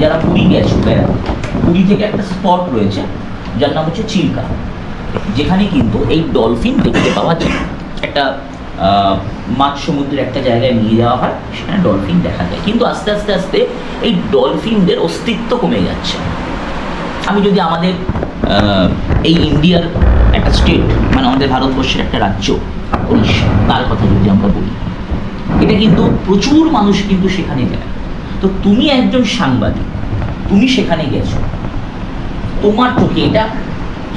যারা পুরী গেছো বেড়াতে, পুরী থেকে একটা স্পট রয়েছে যার নাম হচ্ছে চিল্কা, যেখানে কিন্তু এই ডলফিন দেখতে পাওয়া যায়। একটা মাঝ সমুদ্রের একটা জায়গায় নিয়ে যাওয়া হয়, সেখানে ডলফিন দেখা যায়। কিন্তু আস্তে আস্তে আস্তে এই ডলফিনদের অস্তিত্ব কমে যাচ্ছে। আমি যদি আমাদের এই ইন্ডিয়ার একটা স্টেট, মানে আমাদের ভারতবর্ষের একটা রাজ্য উড়িষ্যা, তার কথা যদি আমরা বলি, এটা কিন্তু প্রচুর মানুষ কিন্তু সেখানে যায়। তো তুমি একজন সাংবাদিক, তুমি সেখানে গেছো, তোমার চোখে এটা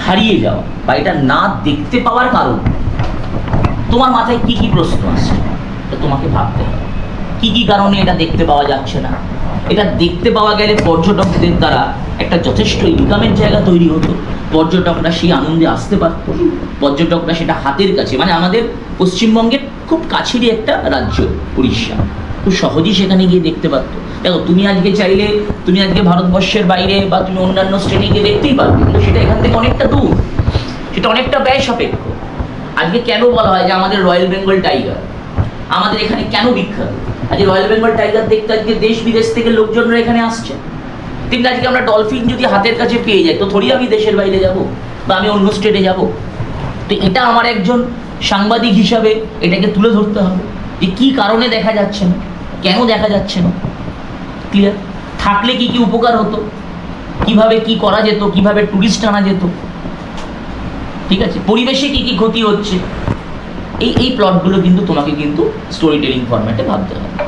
হারিয়ে যাওয়া বা এটা না দেখতে পাওয়ার কারণ তোমার মাথায় কি কি প্রশ্ন আসছে, তো তোমাকে ভাবতে হবে কি কি কারণে এটা দেখতে পাওয়া যাচ্ছে না। এটা দেখতে পাওয়া গেলে পর্যটকদের দ্বারা একটা যথেষ্ট ইনকামের জায়গা তৈরি হতো, পর্যটকরা সেই আনন্দে আসতে পারত, পর্যটকরা সেটা হাতের কাছে, মানে আমাদের পশ্চিমবঙ্গের খুব কাছেরই একটা রাজ্য উড়িষ্যা, খুব সহজেই সেখানে গিয়ে দেখতে পারতো। দেখো, তুমি আজকে চাইলে তুমি আজকে ভারতবর্ষের বাইরে বা তুমি অন্যান্য স্টেটে গিয়ে দেখতেই পারবে, কিন্তু সেটা এখান থেকে অনেকটা দূর, সেটা অনেকটা ব্যয় সাপেক্ষ। আজকে কেন বলা হয় যে আমাদের রয়্যাল বেঙ্গল টাইগার আমাদের এখানে কেন বিখ্যাত? আজকে রয়্যাল বেঙ্গল টাইগার দেখতে আজকে দেশ বিদেশ থেকে লোকজনরা এখানে আসছে। কিন্তু আজকে আমরা ডলফিন যদি হাতের কাছে পেয়ে যাই, তো থোড়ি আমি দেশের বাইরে যাব বা আমি অন্য স্টেটে যাব। তো এটা আমার একজন সাংবাদিক হিসাবে এটাকে তুলে ধরতে হবে যে কি কারণে দেখা যাচ্ছে না, কেন দেখা যাচ্ছে না। ক্লিয়ার থাকলে কি কি উপকার হতো, কিভাবে কি করা যেত, কিভাবে টুরিস্ট আনা যেত, ঠিক আছে, পরিবেশে কি কি ক্ষতি হচ্ছে, এই প্লটগুলো কিন্তু তোমাকে কিন্তু স্টোরি টেলিং ফরম্যাটে ভাবতে হবে।